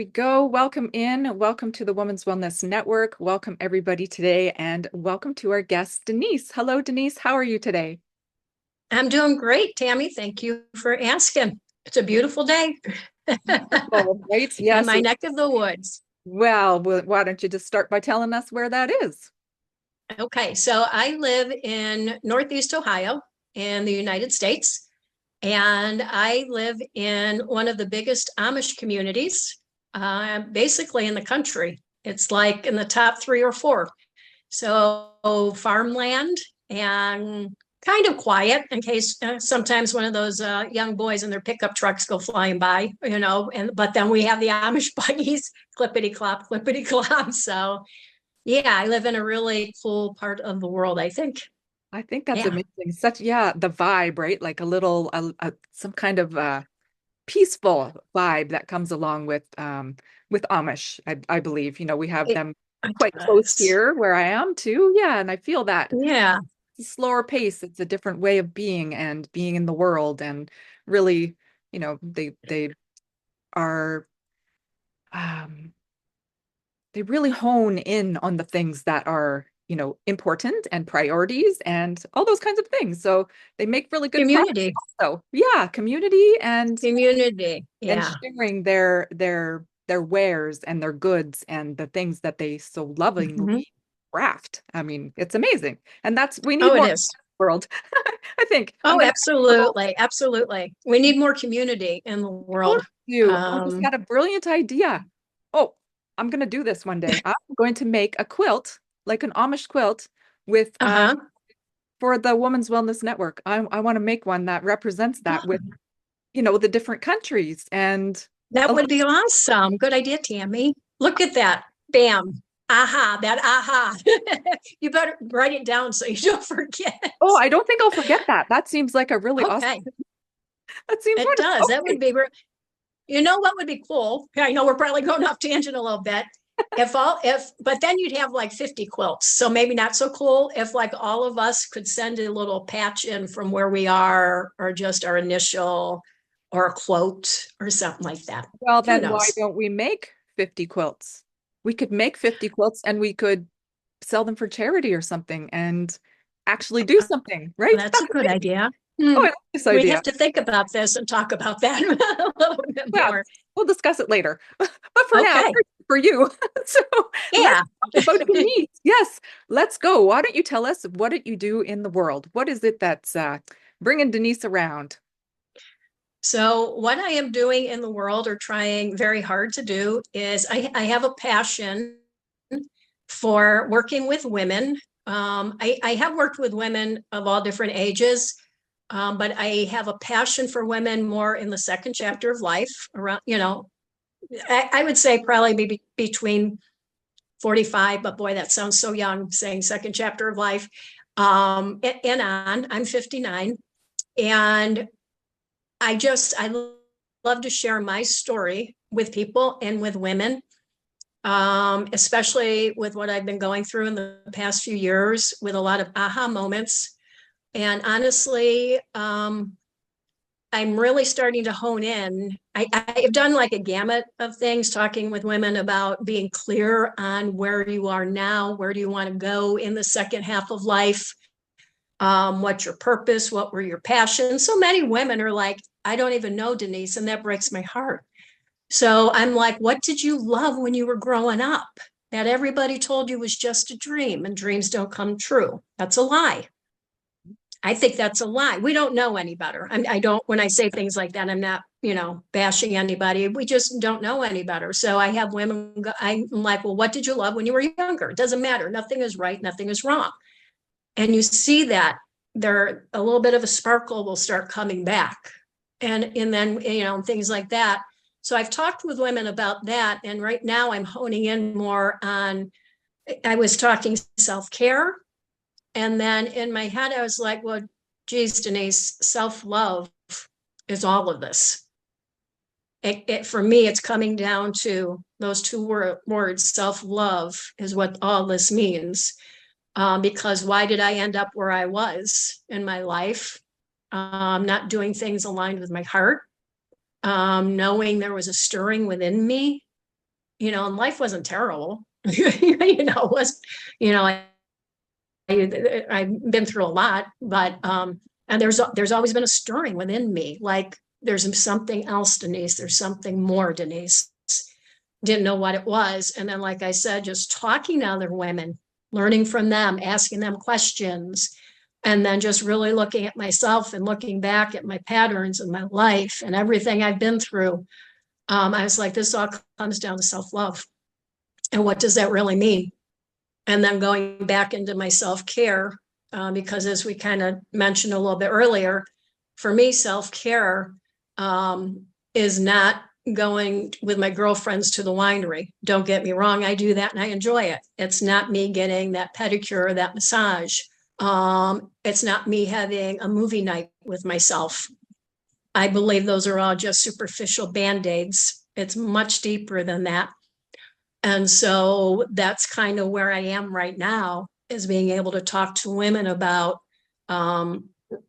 we go. Welcome in. Welcome to the Women's Wellness Network. Welcome everybody today, and welcome to our guest, Denise. Hello, Denise. How are you today? I'm doing great, Tammy. Thank you for asking. It's a beautiful day Beautiful, right? in Yes. my neck of the woods. Well, why don't you just start by telling us where that is? Okay, so I live in Northeast Ohio in the United States, and I live in one of the biggest Amish communities, basically in the country. It's like in the top three or four. So farmland and kind of quiet in case sometimes one of those young boys in their pickup trucks go flying by, and but then we have the Amish buggies, clippity clop, clippity clop. So yeah, I live in a really cool part of the world, I think. I think that's Yeah. amazing. Such, yeah, the vibe, right? Like a little, some kind of peaceful vibe that comes along with Amish, I believe. We have It, them it quite close does. here where I am too. Yeah, and I feel that. Yeah. It's a slower pace. It's a different way of being and being in the world. And really, they are um they really hone in on the things that are, important and priorities and all those kinds of things. So they make really good products. Community. So yeah, community Community. and Yeah. sharing their wares and their goods and the things that they so lovingly Mhm. craft. I mean, it's amazing. And that's we need Oh, it more in is. the world. I think I'm Oh, gonna absolutely. Absolutely. We need more community in the world. you. I just Um, had a brilliant idea. Oh, I'm gonna do this one day. I'm going to make a quilt, like an Amish quilt, with uh-huh. for the Women's Wellness Network. I want to make one that represents that with, Oh, the different countries and that a would little, be awesome. Good idea, Tammy. Look at that. Bam. Aha, that aha. You better write it down so you don't forget. oh, I don't think I'll forget that. That seems like a really awesome. Okay, That seems it wonderful. does. That Okay. would be, you know what would be cool? I know we're probably going off tangent a little bit. But then you'd have like 50 quilts. So maybe not so cool if like all of us could send a little patch in from where we are or just our initial or a quote or something like that. Well, Who then why knows? don't we make 50 quilts? We could make 50 quilts and we could sell them for charity or something and actually do something, right? That's a That's good amazing. idea. Oh, Hmm. I like this We idea. have to think about this and talk about that a little bit Yeah, more. we'll discuss it later. But for now, Okay. for you. So let's Yeah. talk about Denise. Yes, let's go. Why don't you tell us what did you do in the world? What is it that's bringing Denise around? So, what I am doing in the world or trying very hard to do is I have a passion for working with women. I have worked with women of all different ages, but I have a passion for women more in the second chapter of life around, I would say probably maybe between 45, but boy, that sounds so young saying second chapter of life. And on, I'm 59. And I love to share my story with people and with women, especially with what I've been going through in the past few years with a lot of aha moments. And honestly, I'm really starting to hone in. I've done like a gamut of things, talking with women about being clear on where you are now, where do you want to go in the second half of life, what's your purpose, what were your passions. So many women are like, I don't even know, Denise, and that breaks my heart. So I'm like, what did you love when you were growing up that everybody told you was just a dream and dreams don't come true? That's a lie. I think that's a lie. We don't know any better. I don't, when I say things like that, I'm not, bashing anybody. We just don't know any better. So I have women, I'm like, well, what did you love when you were younger? It doesn't matter. Nothing is right. Nothing is wrong. And you see that there, a little bit of a sparkle will start coming back. And then, things like that. So I've talked with women about that. And right now I'm honing in more on, I was talking self-care. And then in my head, I was like, well, geez, Denise, self love is all of this. For me, it's coming down to those two words self love is what all this means. Because why did I end up where I was in my life? Not doing things aligned with my heart, knowing there was a stirring within me. and life wasn't terrible. It was, you know, I've been through a lot, but and there's always been a stirring within me, like there's something else, Denise. There's something more, Denise. Didn't know what it was, and then, like I said, just talking to other women, learning from them, asking them questions, and then just really looking at myself and looking back at my patterns in my life and everything I've been through. I was like, this all comes down to self-love, and what does that really mean? And then going back into my self-care, because as we kind of mentioned a little bit earlier, for me, self-care is not going with my girlfriends to the winery. Don't get me wrong, I do that and I enjoy it. It's not me getting that pedicure or that massage. It's not me having a movie night with myself. I believe those are all just superficial band-aids. It's much deeper than that. And so that's kind of where I am right now, is being able to talk to women about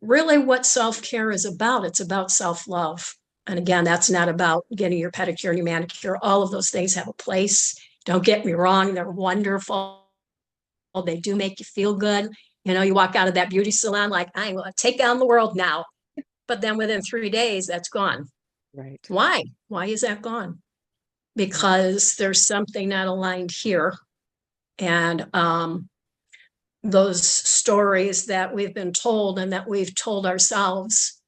really what self-care is about. It's about self-love. And again, that's not about getting your pedicure and your manicure. All of those things have a place. Don't get me wrong, they're wonderful. They do make you feel good. You walk out of that beauty salon like, I'm going to take on the world now. But then within 3 days, that's gone. Right. Why? Why is that gone? Because there's something not aligned here. And those stories that we've been told and that we've told ourselves,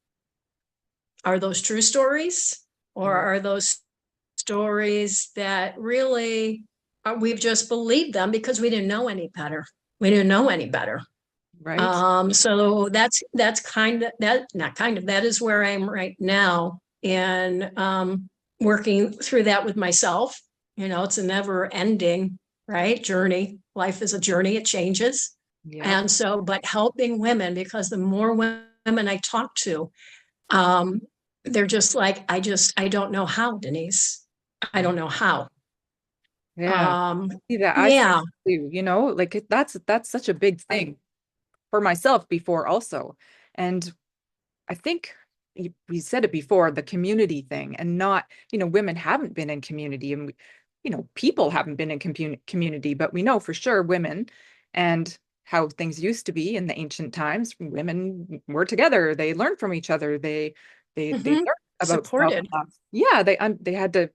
are those true stories? Or are those stories that really we've just believed them because we didn't know any better? We didn't know any better. Right. So that's kind of that, not kind of, that is where I am right now. And working through that with myself. It's a never ending, right, journey. Life is a journey, it changes. Yeah. And so, but helping women, because the more women I talk to, they're just like, I don't know how, Denise. I don't know how. Yeah. I see that. I see Yeah. too, like that's such a big thing for myself before also. And I think we said it before, the community thing, and not, women haven't been in community, and people haven't been in community, but we know for sure women, and how things used to be in the ancient times, women were together, they learned from each other, they Mm-hmm. learned about Supported. self-love. Yeah, they had to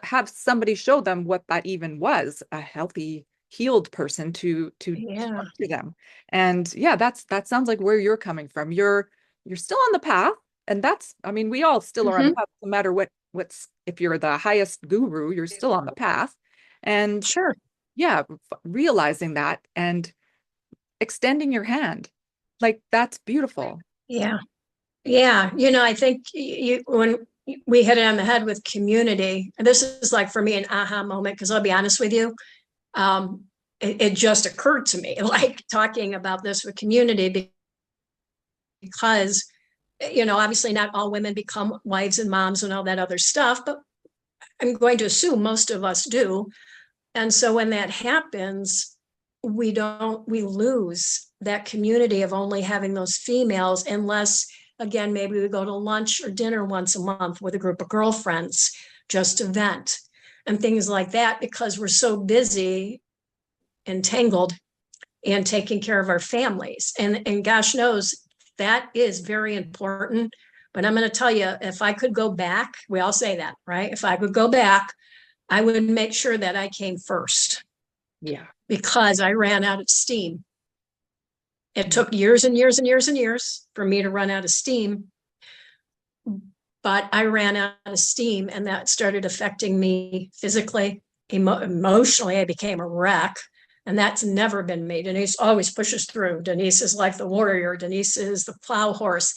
have somebody show them what that even was, a healthy, healed person to Yeah. talk to them. And yeah, that sounds like where you're coming from. You're still on the path, and that's, I mean, we all still are on the Mm-hmm. path, no matter what's, if you're the highest guru, you're still on the path. And Sure. yeah, realizing that and extending your hand, like that's beautiful. Yeah. Yeah, I think when we hit it on the head with community, and this is like for me an aha moment, because I'll be honest with you, it just occurred to me, like talking about this with community, because obviously not all women become wives and moms and all that other stuff, but I'm going to assume most of us do. And so when that happens, we lose that community of only having those females, unless, again, maybe we go to lunch or dinner once a month with a group of girlfriends just to vent and things like that, because we're so busy, entangled in taking care of our families. And gosh knows that is very important. But I'm going to tell you, if I could go back, we all say that, right? If I could go back, I would make sure that I came first, Yeah. because I ran out of steam. It took years and years and years and years for me to run out of steam, but I ran out of steam, and that started affecting me physically, emotionally. I became a wreck, and that's never been me. Denise always pushes through. Denise is like the warrior. Denise is the plow horse,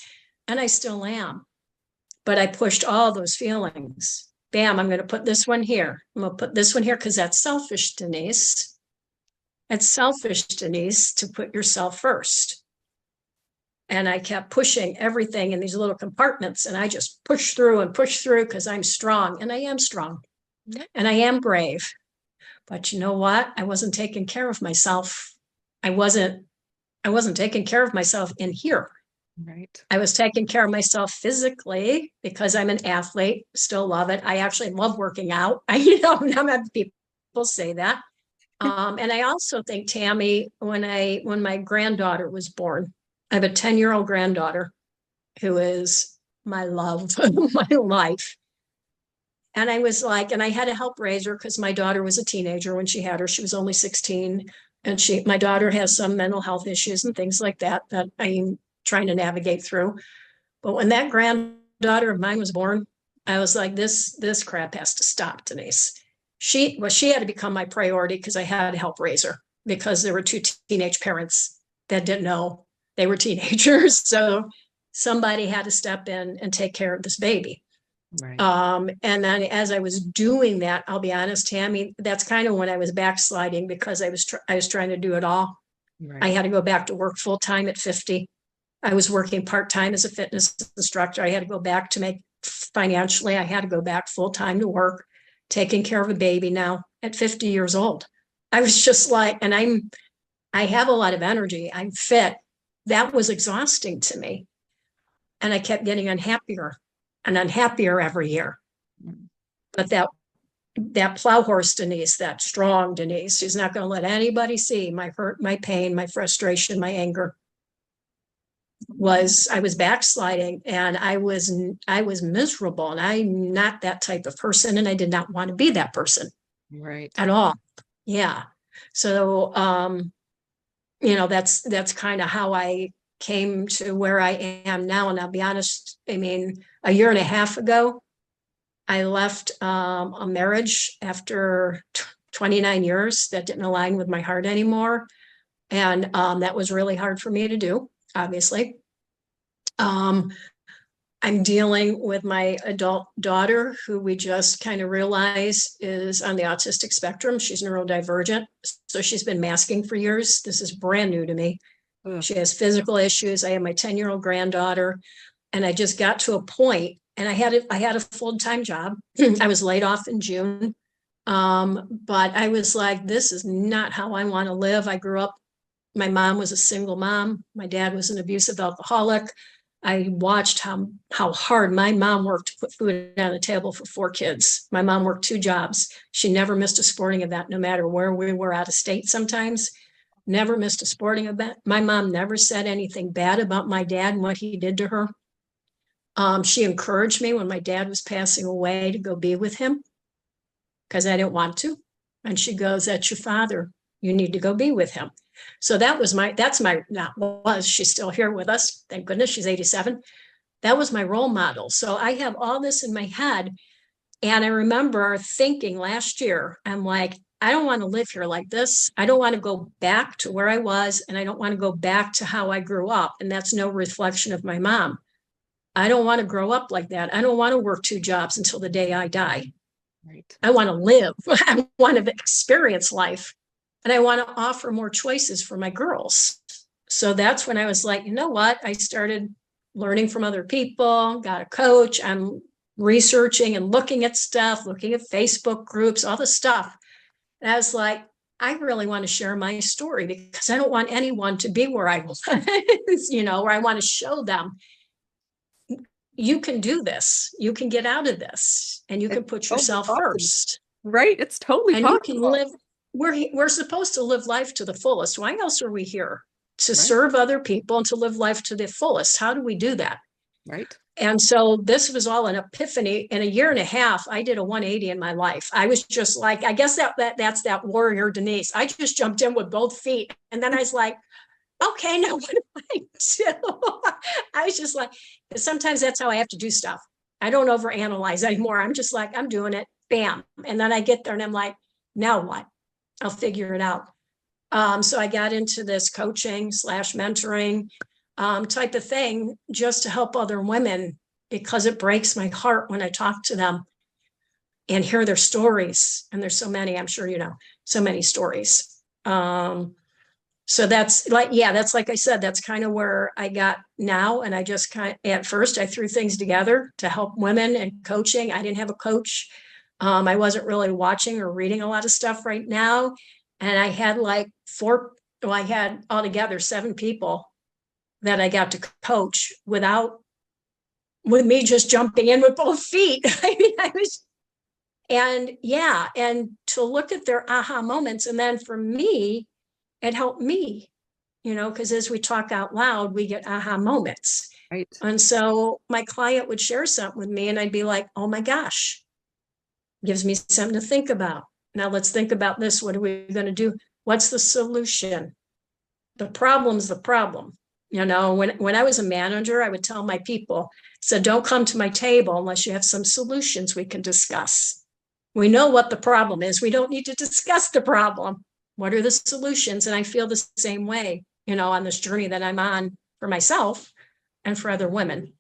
and I still am. But I pushed all those feelings. Bam, I'm going to put this one here. I'm going to put this one here because that's selfish, Denise. It's selfish, Denise, to put yourself first. And I kept pushing everything in these little compartments, and I just pushed through and pushed through because I'm strong, and I am strong, and I am brave. But you know what? I wasn't taking care of myself. I wasn't taking care of myself in here. Right. I was taking care of myself physically because I'm an athlete, still love it. I actually love working out. Not many people say that. And I also think, Tammy, when my granddaughter was born, I have a 10-year-old granddaughter who is my love, my life. And I was like, and I had to help raise her because my daughter was a teenager when she had her. She was only 16. And my daughter has some mental health issues and things like that I'm trying to navigate through. But when that granddaughter of mine was born, I was like, this crap has to stop, Denise. She had to become my priority because I had to help raise her because there were two teenage parents that didn't know they were teenagers. So somebody had to step in and take care of this baby. Right. And then as I was doing that, I'll be honest, Tammy, that's kind of when I was backsliding because I was trying to do it all. I Right. had to go back to work full time at 50. I was working part time as a fitness instructor. I had to go back to make financially, I had to go back full time to work, taking care of a baby now at 50 years old. I was just like, and I have a lot of energy. I'm fit. That was exhausting to me. And I kept getting unhappier and unhappier every year. Mm. But that plow horse Denise, that strong Denise, she's not going to let anybody see my hurt, my pain, my frustration, my anger. I was backsliding and I was miserable, and I'm not that type of person, and I did not want to be that person Right. at all. Yeah. So that's kind of how I came to where I am now. And I'll be honest, I mean, a year and a half ago, I left a marriage after 29 years that didn't align with my heart anymore. And that was really hard for me to do, obviously. Um, I'm dealing with my adult daughter, who we just kind of realize is on the autistic spectrum. She's neurodivergent. So she's been masking for years. This is brand new to me. Ugh. She has physical issues. I have my 10-year-old granddaughter. And I just got to a point, and I had a full-time job. I was laid off in June. But I was like, this is not how I want to live. I grew up, my mom was a single mom. My dad was an abusive alcoholic. I watched how hard my mom worked to put food on the table for 4 kids. My mom worked 2 jobs. She never missed a sporting event, no matter where we were out of state sometimes. Never missed a sporting event. My mom never said anything bad about my dad and what he did to her. She encouraged me when my dad was passing away to go be with him because I didn't want to. And she goes, that's your father. You need to go be with him. So she's still here with us. Thank goodness, she's 87. That was my role model. So I have all this in my head. And I remember thinking last year, I'm like, I don't want to live here like this. I don't want to go back to where I was, and I don't want to go back to how I grew up. And that's no reflection of my mom. I don't want to grow up like that. I don't want to work 2 jobs until the day I die. Right. I want to live. I want to experience life. And I want to offer more choices for my girls. So that's when I was like, you know what? I started learning from other people, got a coach. I'm researching and looking at stuff, looking at Facebook groups, all the stuff. And I was like, I really want to share my story because I don't want anyone to be where I was, where I want to show them you can do this, you can get out of this, and you can It's put totally yourself possible. first, Right. It's totally and you can possible. live. We're supposed to live life to the fullest. Why else are we here? To Right. serve other people and to live life to the fullest. How do we do that? Right. And so this was all an epiphany. In a year and a half, I did a 180 in my life. I was just like, I guess that's that warrior Denise. I just jumped in with both feet. And then I was like, okay, now what do I do? I was just like, sometimes that's how I have to do stuff. I don't overanalyze anymore. I'm just like, I'm doing it, bam. And then I get there and I'm like, now what? I'll figure it out. So I got into this coaching / mentoring type of thing just to help other women, because it breaks my heart when I talk to them and hear their stories. And there's so many, I'm sure you know, so many stories. So that's like I said, that's kind of where I got now. And I just at first I threw things together to help women and coaching. I didn't have a coach. I wasn't really watching or reading a lot of stuff right now. And I had I had altogether 7 people that I got to coach with me just jumping in with both feet. I mean, I was, and yeah, and to look at their aha moments. And then for me, it helped me, because as we talk out loud, we get aha moments. Right. And so my client would share something with me, and I'd be like, oh my gosh, gives me something to think about. Now let's think about this. What are we going to do? What's the solution? The problem's the problem. When I was a manager, I would tell my people, so don't come to my table unless you have some solutions we can discuss. We know what the problem is. We don't need to discuss the problem. What are the solutions? And I feel the same way, on this journey that I'm on for myself and for other women.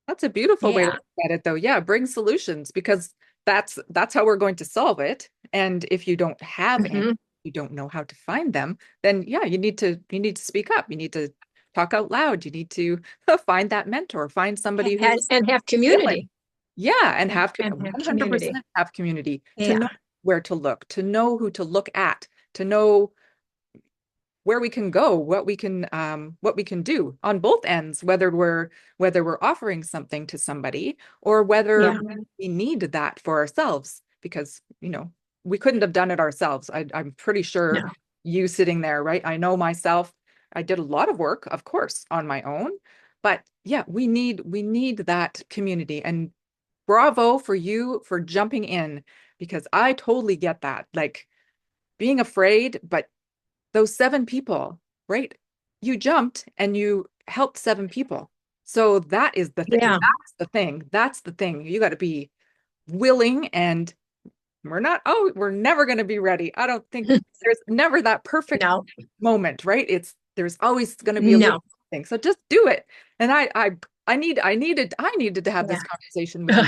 That's a beautiful way to Yeah. look at it, though. Yeah, bring solutions because that's how we're going to solve it. And if you don't have any, Mm-hmm. you don't know how to find them, then yeah, you need to speak up. You need to talk out loud. You need to find that mentor, find somebody who's And have willing. community. Yeah, and And, have to and have community. 100% have community to Yeah. know where to look, to know who to look at, to know where we can go, what we can do on both ends, whether we're offering something to somebody or whether Yeah. we need that for ourselves because, we couldn't have done it ourselves. I'm pretty sure No. you sitting there, right? I know myself, I did a lot of work, of course, on my own, but yeah, we need that community. And bravo for you for jumping in because I totally get that. Like being afraid, but those 7 people, right? You jumped and you helped 7 people. So that is the thing. Yeah. That's the thing. That's the thing. You got to be willing and we're never going to be ready. I don't think there's never that perfect No. moment, right? There's always going to be a little No. thing. So just do it. And I needed to have this Yeah. conversation with you.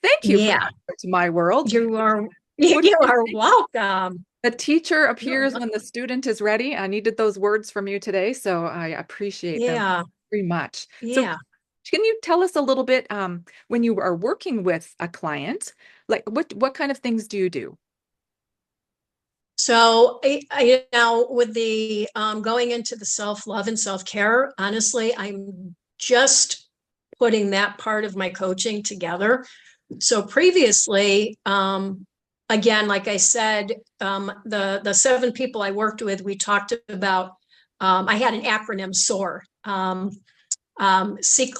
Thank you for Yeah. coming to my world. You are What do you you are think? welcome. The teacher No. appears when the student is ready. I needed those words from you today, so I appreciate them Yeah. very much. So Yeah. can you tell us a little bit when you are working with a client, like what kind of things do you do? So now with the going into the self-love and self-care, honestly, I'm just putting that part of my coaching together. So previously, again, like I said, the 7 people I worked with, we talked about. I had an acronym SOAR: seek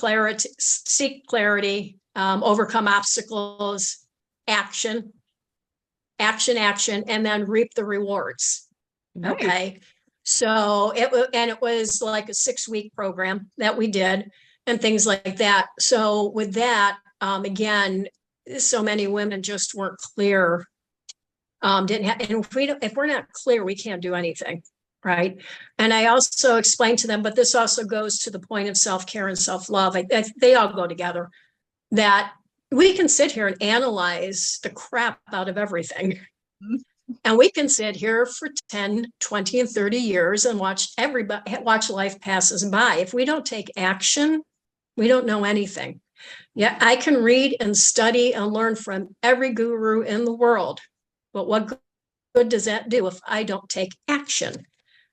clarity, overcome obstacles, action, action, and then reap the rewards. Nice. Okay. So it was like a 6-week program that we did and things like that. So with that, again, so many women just weren't clear. Didn't have, and if we're not clear, we can't do anything. Right. And I also explained to them, but this also goes to the point of self-care and self-love. They all go together, that we can sit here and analyze the crap out of everything. And we can sit here for 10, 20, and 30 years and watch life passes by. If we don't take action, we don't know anything. Yeah, I can read and study and learn from every guru in the world. But what good does that do if I don't take action?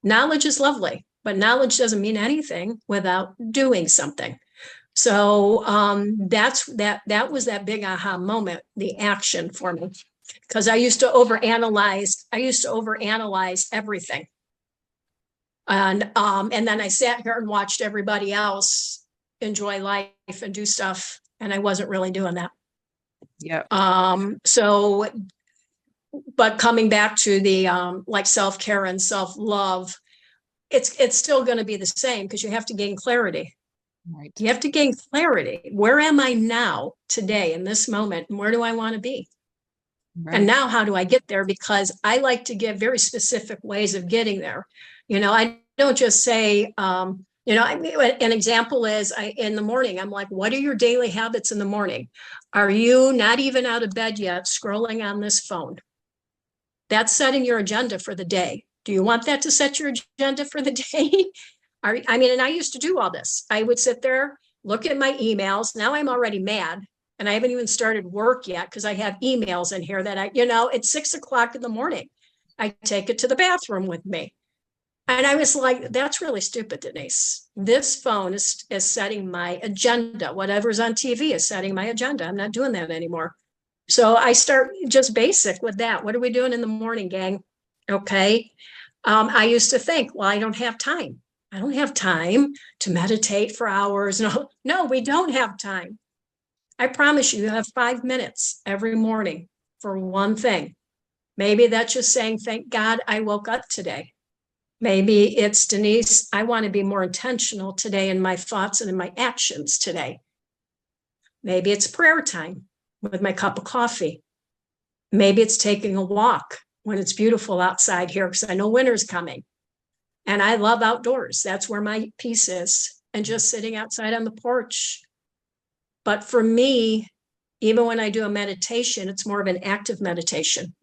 Knowledge is lovely, but knowledge doesn't mean anything without doing something. So that was that big aha moment, the action for me, because I used to overanalyze. Everything, and then I sat here and watched everybody else enjoy life and do stuff, and I wasn't really doing that. Yeah. So, but coming back to the like self-care and self-love, it's still going to be the same because you have to gain clarity. Right. You have to gain clarity. Where am I now, today, in this moment? And where do I want to be? And Right. now how do I get there? Because I like to give very specific ways of getting there. I don't just say, I mean, an example is in the morning, I'm like, what are your daily habits in the morning? Are you not even out of bed yet, scrolling on this phone? That's setting your agenda for the day. Do you want that to set your agenda for the day? And I used to do all this. I would sit there, look at my emails. Now I'm already mad and I haven't even started work yet because I have emails in here that it's 6 o'clock in the morning. I take it to the bathroom with me. And I was like, that's really stupid, Denise. This phone is setting my agenda. Whatever's on TV is setting my agenda. I'm not doing that anymore. So I start just basic with that. What are we doing in the morning, gang? Okay. I used to think, well, I don't have time. I don't have time to meditate for hours. No, no, we don't have time. I promise you, you have 5 minutes every morning for one thing. Maybe that's just saying, thank God I woke up today. Maybe it's, Denise, I want to be more intentional today in my thoughts and in my actions today. Maybe it's prayer time with my cup of coffee. Maybe it's taking a walk when it's beautiful outside here because I know winter's coming. And I love outdoors. That's where my peace is. And just sitting outside on the porch. But for me, even when I do a meditation, it's more of an active meditation.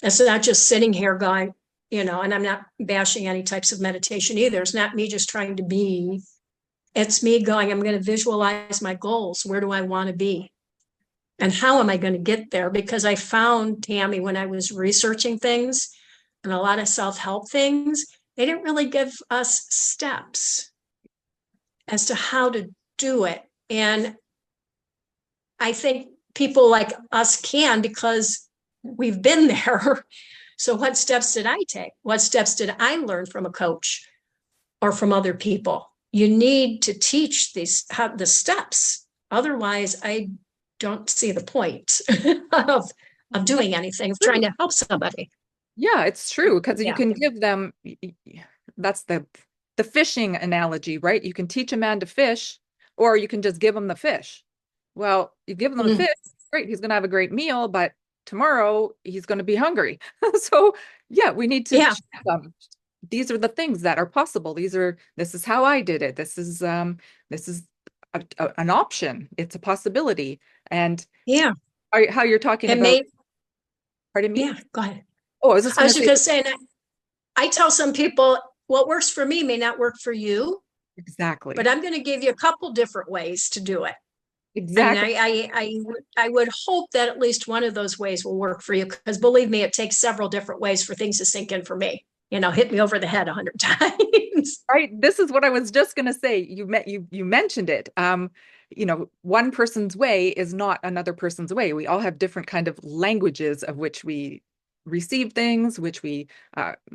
It's not just sitting here going, and I'm not bashing any types of meditation either. It's not me just trying to be. It's me going, I'm going to visualize my goals. Where do I want to be? And how am I going to get there? Because I found, Tammy, when I was researching things and a lot of self-help things, they didn't really give us steps as to how to do it. And I think people like us can because we've been there. So what steps did I take? What steps did I learn from a coach or from other people? You need to teach the steps. Otherwise, I don't see the point of doing anything, of trying to help somebody. Yeah, it's true because you Yeah. can give them that's the fishing analogy, right? You can teach a man to fish, or you can just give him the fish. Well, you give them the Mm, fish, great, he's going to have a great meal, but tomorrow he's going to be hungry. So, yeah, we need to yeah. show them these are the things that are possible. This is how I did it. This is an option. It's a possibility. And Yeah. how you're talking And about, maybe, pardon me? yeah, go ahead. Oh, I was just I going was to just say going to say, and I tell some people what works for me may not work for you, but exactly. I'm going to give you a couple different ways to do it. And Exactly. I would hope that at least one of those ways will work for you because believe me, it takes several different ways for things to sink in for me. Hit me over the head 100 times. Right. This is what I was just going to say. You mentioned it. One person's way is not another person's way. We all have different kind of languages of which we receive things, which we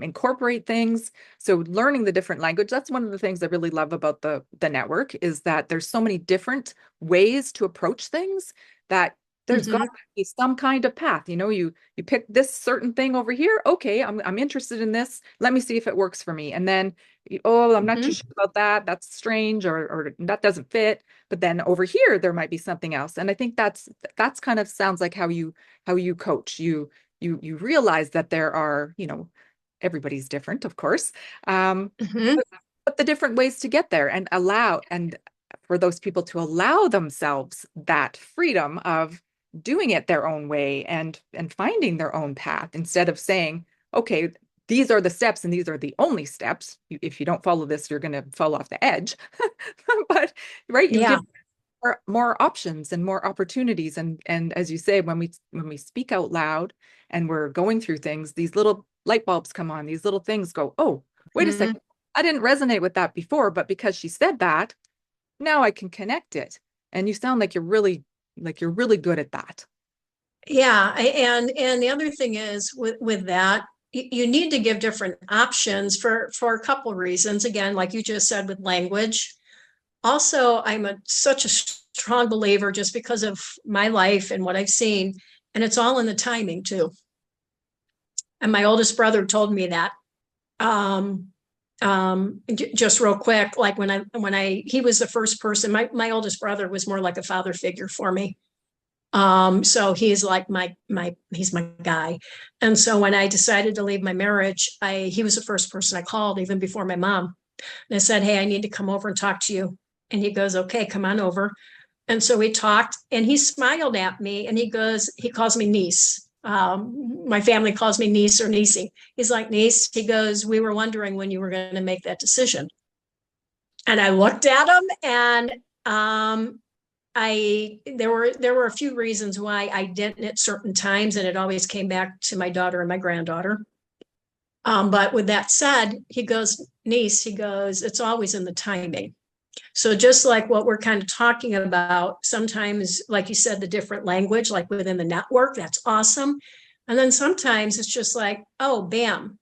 incorporate things. So learning the different language, that's one of the things I really love about the network is that there's so many different ways to approach things that there's got to Mm-hmm, be some kind of path. You pick this certain thing over here. Okay, I'm interested in this. Let me see if it works for me. And then, oh, I'm not too mm-hmm. sure about that. That's strange, or that doesn't fit. But then over here, there might be something else. And I think that's kind of sounds like how you coach. You realize that there are, everybody's different, of course. Mm-hmm. But the different ways to get there and for those people to allow themselves that freedom of doing it their own way and finding their own path instead of saying, okay, these are the steps and these are the only steps. If you don't follow this, you're going to fall off the edge. But right, you Yeah. give more options and more opportunities. And as you say, when we speak out loud and we're going through things, these little light bulbs come on, these little things go, oh, wait a Mm-hmm. second. I didn't resonate with that before, but because she said that, now I can connect it. And you sound like you're really good at that. Yeah. And the other thing is with that, you need to give different options for a couple of reasons. Again, like you just said with language. Also, I'm such a strong believer just because of my life and what I've seen, and it's all in the timing too. And my oldest brother told me that. Um, just real quick, like he was the first person. My oldest brother was more like a father figure for me. So he's like he's my guy. And so when I decided to leave my marriage, he was the first person I called, even before my mom. And I said, "Hey, I need to come over and talk to you." And he goes, "Okay, come on over." And so we talked and he smiled at me and he calls me niece. My family calls me niece or niecey. He's like, "Niece," he goes, "we were wondering when you were going to make that decision." And I looked at him and there were a few reasons why I didn't at certain times, and it always came back to my daughter and my granddaughter. But with that said, he goes, niece, he goes, it's always in the timing. So just like what we're kind of talking about, sometimes, like you said, the different language, like within the network, that's awesome. And then sometimes it's just like, oh, bam,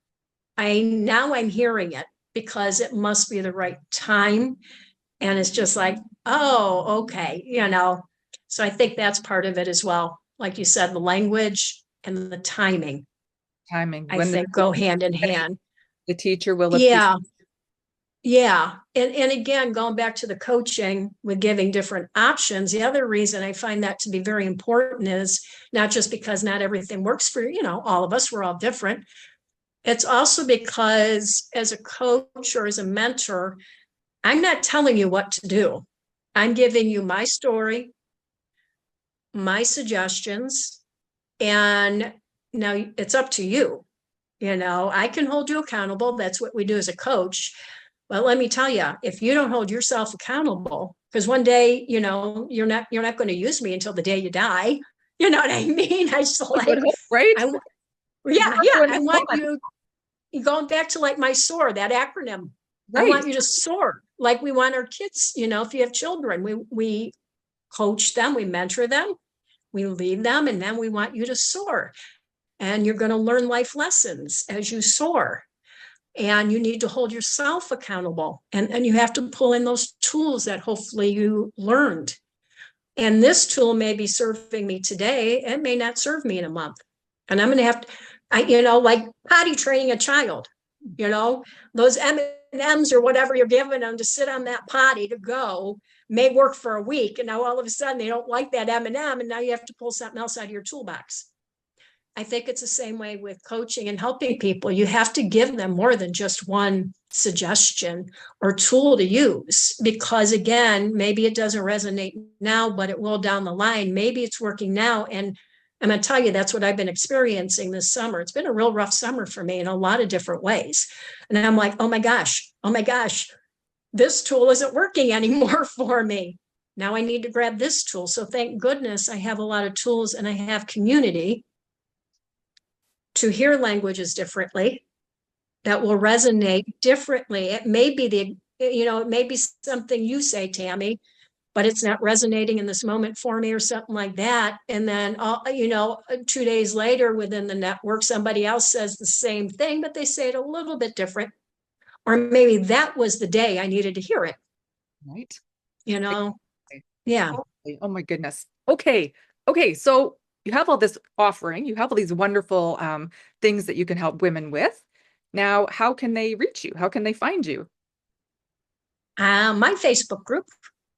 I'm hearing it because it must be the right time. And it's just like, oh, okay, So I think that's part of it as well. Like you said, the language and the timing, Timing I when think go hand in hand. the teacher will appreciate. Yeah. Yeah. And again, going back to the coaching with giving different options, the other reason I find that to be very important is not just because not everything works for, all of us, we're all different. It's also because as a coach or as a mentor, I'm not telling you what to do. I'm giving you my story, my suggestions, and now it's up to you. I can hold you accountable. That's what we do as a coach. But let me tell you, if you don't hold yourself accountable, because one day, you're not going to use me until the day you die. You know what I mean? I just I would like, hope, right? I, Because yeah, we're yeah. doing I this want moment. you going back to like my SOAR, that acronym. I Right. want you to soar like we want our kids. If you have children, we coach them, we mentor them, we lead them, and then we want you to soar. And you're going to learn life lessons as you soar. And you need to hold yourself accountable. And you have to pull in those tools that hopefully you learned. And this tool may be serving me today. It may not serve me in a month. And I'm going to have to, like potty training a child, those M&Ms or whatever you're giving them to sit on that potty to go may work for a week. And now all of a sudden they don't like that M&M. And now you have to pull something else out of your toolbox. I think it's the same way with coaching and helping people. You have to give them more than just one suggestion or tool to use because, again, maybe it doesn't resonate now, but it will down the line. Maybe it's working now. And I'm going to tell you, that's what I've been experiencing this summer. It's been a real rough summer for me in a lot of different ways. And I'm like, oh my gosh, this tool isn't working anymore for me. Now I need to grab this tool. So thank goodness I have a lot of tools and I have community to hear languages differently that will resonate differently. It may be it may be something you say, Tammy, but it's not resonating in this moment for me or something like that. And then, 2 days later within the network, somebody else says the same thing, but they say it a little bit different. Or maybe that was the day I needed to hear it, Right. you know? Exactly. Yeah. Totally. Oh my goodness. Okay. Okay. So you have all this offering, you have all these wonderful things that you can help women with. Now, how can they reach you? How can they find you? My Facebook group,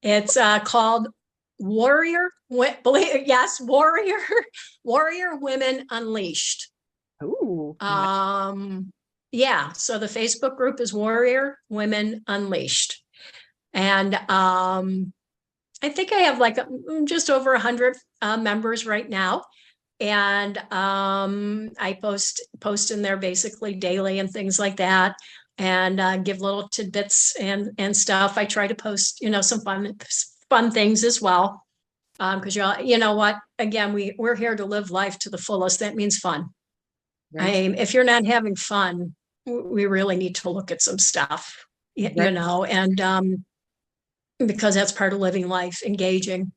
it's called yes, Warrior Women Unleashed. Oh, Yeah, so the Facebook group is Warrior Women Unleashed. And I think I have like just over 100 members right now. And I post in there basically daily and things like that, and give little tidbits and stuff. I try to post, some fun things as well, because you know what? Again, we're here to live life to the fullest. That means fun. right. If you're not having fun, we really need to look at some stuff, Right. and because that's part of living life, engaging.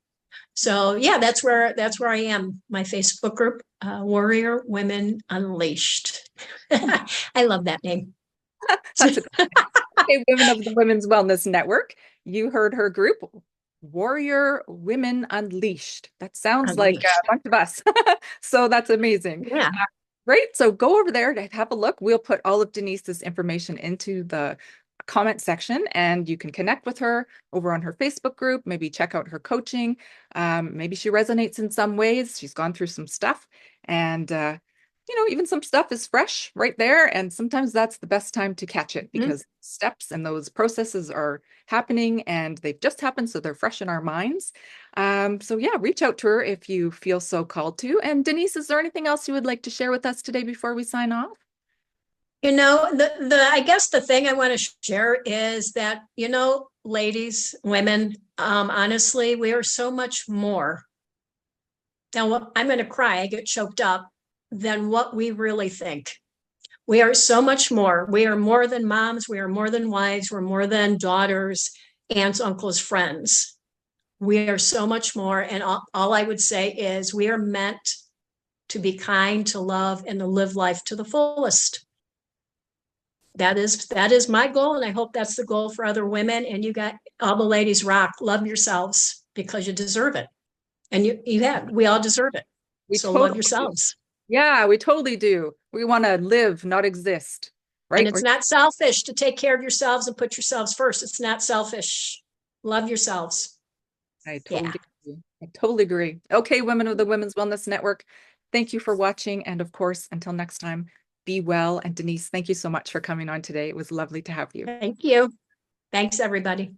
So yeah, that's where I am. My Facebook group, Warrior Women Unleashed. I love that name. That's a okay, Women of the Women's Wellness Network. You heard her group, Warrior Women Unleashed. That sounds like Unleashed. a bunch of us. So that's amazing. Yeah. Great. So go over there to have a look. We'll put all of Denise's information into the comment section and you can connect with her over on her Facebook group, maybe check out her coaching. Maybe she resonates in some ways. She's gone through some stuff and even some stuff is fresh right there. And sometimes that's the best time to catch it Mm-hmm. because steps and those processes are happening and they've just happened. So they're fresh in our minds. So yeah, reach out to her if you feel so called to. And Denise, is there anything else you would like to share with us today before we sign off? The I guess the thing I want to share is that, ladies, women, honestly, we are so much more than what I'm going to cry, I get choked up, than what we really think. We are so much more. We are more than moms. We are more than wives. We're more than daughters, aunts, uncles, friends. We are so much more. And all I would say is we are meant to be kind, to love, and to live life to the fullest. That is my goal, and I hope that's the goal for other women. And you got all the ladies rock. Love yourselves because you deserve it. And we all deserve it. We So love totally do. yourselves. Yeah, we totally do. We want to live, not exist, And right? it's not selfish to take care of yourselves and put yourselves first. It's not selfish. Love yourselves. I Yeah. totally agree. I totally agree. Okay, women of the Women's Wellness Network, thank you for watching. And of course, until next time, be well. And Denise, thank you so much for coming on today. It was lovely to have you. Thank you. Thanks, everybody.